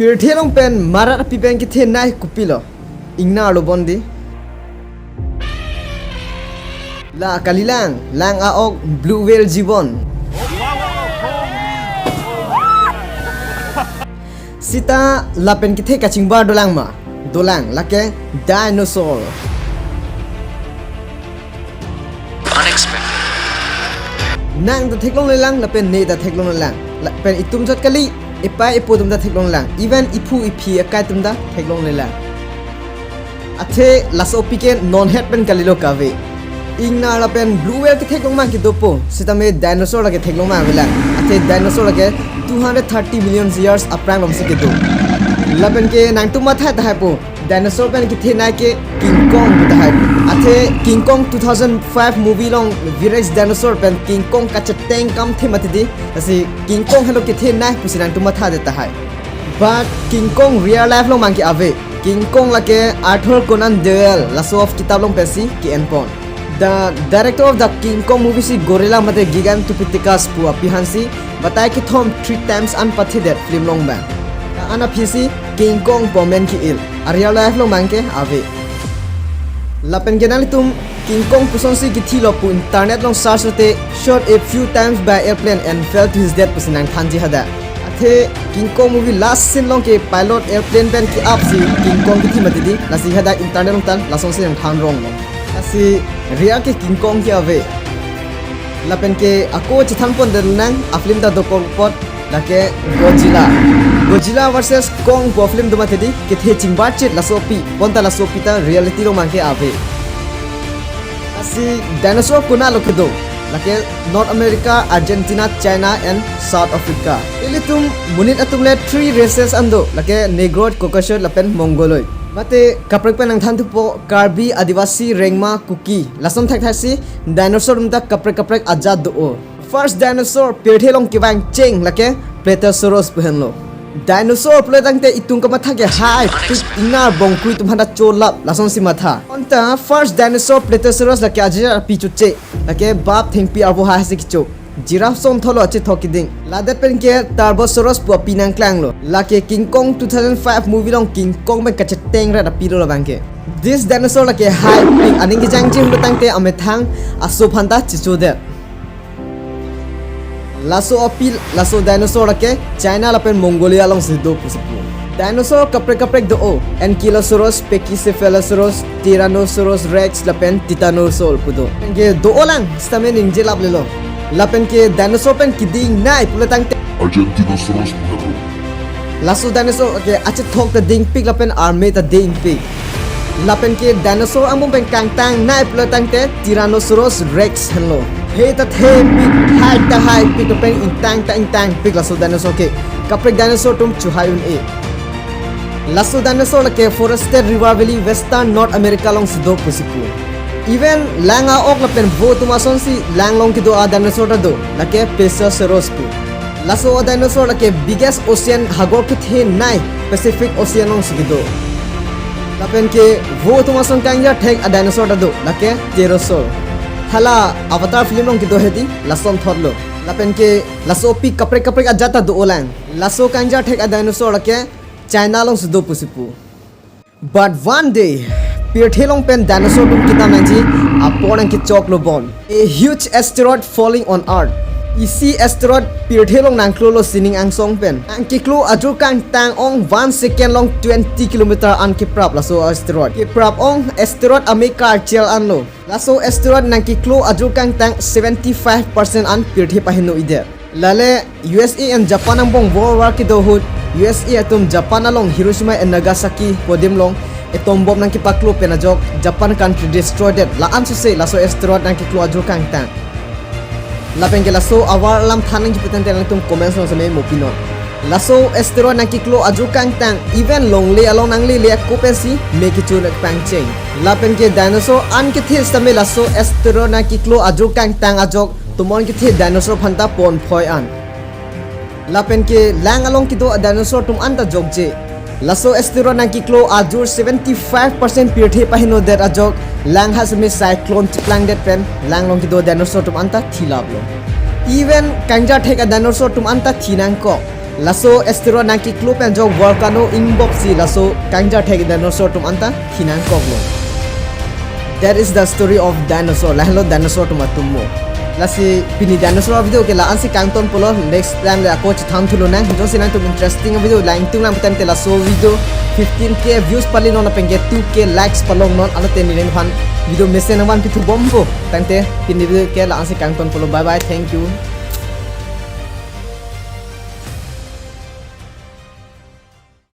Pirthelong pen marat api pen kithe nai kupilo. Ingna lo bondi. La kalilang lang aok blue whale jibon. Sita lapen kithe kaching bar dolang ma. Dolang lake dinosaur. Unexpected. Nang da theklong lelang lapen ne da theklong lelang. Lapen itum jot kali ipai ipodum da theklong lelang. Even ipu ipi akai tum da theklong lelang. Athe laso piken non head pen kalilo kave. Ingna lapen blue whale ke theklong ma ki dopo. Sita me dinosaur lage theklong ma vela. Athe dinosaur lage 230 million years aprang lom se ke do. Lapen ke nang tum ma tha ta po. Dinosaur pen ki the nai ke King Kong ta hai. Athe King Kong 2005 movie long Virex dinosaur pen King Kong ka chateng kam the matidi asi King Kong hello ki the nai pusinang tum ma tha deta hai. But King Kong real life long mang ki ave. King Kong lake Arthur Conan Doyle laso of kitab long pesi ki enpon. The director of the King Kong movie si Gorilla mate Gigantopithecus pu apihansi batai ki thom 3 times unpathidet film long ban. Ana phisi King Kong bomen ki il. Real life long mangke ave. Lapen genali tum King Kong pusonsi ki thilo pu internet long search te shot a few times by airplane and fell to his death pusinang thanji hada. Athe King Kong movie last scene long ke pilot airplane ban ki up si King Kong ki thimatidi lasi hada internet long tan lasong sin than rong long. Lasi real ke King Kong ki ave. Lapen ke ako chithang pon denang aflim da dokol pot lake Godzilla versus Kong po film duma thedi ke the chingbat chit lasopi bonta lasopi ta reality lo mangke ave asi dinosaur kuna lokedo lake North America, Argentina, China and South Africa ilitum munit atumle 3 races ando lake Negroid, Caucasian, lapen Mongoloid mate kaprak pen ang thantu po Karbi, Adivasi, Rengma, Kuki lasom thak thasi dinosaur umta kaprak ajad do first dinosaur pirthelong kibang cheng lake Pletosaurus puhenlo dinosaur pletang te itung ka matha ke hai pik ina bongkui tumhanda cholap lason si matha onta first dinosaur Pletosaurus la kya jira pichuche la ke bap thengpi arbo ha se kicho giraffe son tholo ache thokiding ladat pen ke Tarbosaurus pu pinang klang lo la ke King Kong 2005 movie long King Kong ben kache teng ra da piro la bangke this dinosaur la ke hai pik aning ki jangchi hutang te amethang aso phanda chicho de laso apil laso dinosaur ke China lapen Mongolia long sido pusipu dinosaur kaprek do Ankylosaurus, Pachycephalosaurus, Tyrannosaurus Rex lapen Titanosaur pudo ke do lang stamen inje lap lelo lapen ke dinosaur pen kiding nai puletang te Argentinosaurus puhero. laso dinosaur ke ache thok ta ding pik lapen arme ta ding pik lapen ke dinosaur among pen kangtang nai puletang te Tyrannosaurus Rex hello hey ta the hai pik to pen intang pik laso dinosaur ke kaprek dinosaur tum chuhayun e laso dinosaur ke forested river valley western North America long sido pusipu even langa ok lapen bo tumason si langlong ki do a dinosaur do lake Plesiosaurus pu laso dinosaur lake biggest ocean hagor ki the nai Pacific Ocean long sido lapen ke bo tumason kangya thek a dinosaur do lake Pterosaur hala avatar film long kido hedi lason thorlo lapen ke laso pi kaprek ajata do olang laso kanja thek a dinosaur ke China long sudo pusipu but one day pirthelong pen dinosaur tum kita nanji apon ki choklo bon a huge asteroid falling on earth isi asteroid pirthelong nangklo lo sining ang song pen ang kiklo ajur kang tang ong 1 second long 20 km an ki prap laso asteroid ki prap ong asteroid america chel an lo laso asteroid nang kiklo ajur kang tang 75% an pirthi pahino ide lale USA and Japan ang bong war war ki do hut USA atom Japan along Hiroshima and Nagasaki podim long atom bomb nang ki paklo penajok Japan country destroyed it la an se laso asteroid nang kiklo ajur kang tang lapen ke laso awar lam thanang ki putan te tum comments no same mopino laso asteroid nang kiklo ajur kang tang even longli along nangli le kopensi make it chun pang cheng lapen ke dinosaur an ke thil same laso asteroid nang kiklo ajur kang tang ajok tumon ki the dinosaur phanta pon phoi an lapen ke lang along ki do dinosaur tum anta jokje laso asteroid nang kiklo ajur 75% pirthe pahino der ajok lang has me cyclone chiklang det pen lang long ki do dinosaur tum anta thilablo even kanja thek a dinosaur tum anta thinang ko laso asteroid nangki club and jo volcano inbox si laso kangja thek dinosaur tum anta hinan koglo. That is the story of dinosaur. Lahlo dinosaur tum atummo. Lasi pini dinosaur video ke la ansi kangton polo next time la coach tham thulo na jo sinan tum interesting video line tung lam time te la so video 15k views pali non apenge 2k likes palong non alo te niren fan video mesen wan pitu bombo time te pini video ke la ansi kangton polo bye bye thank you.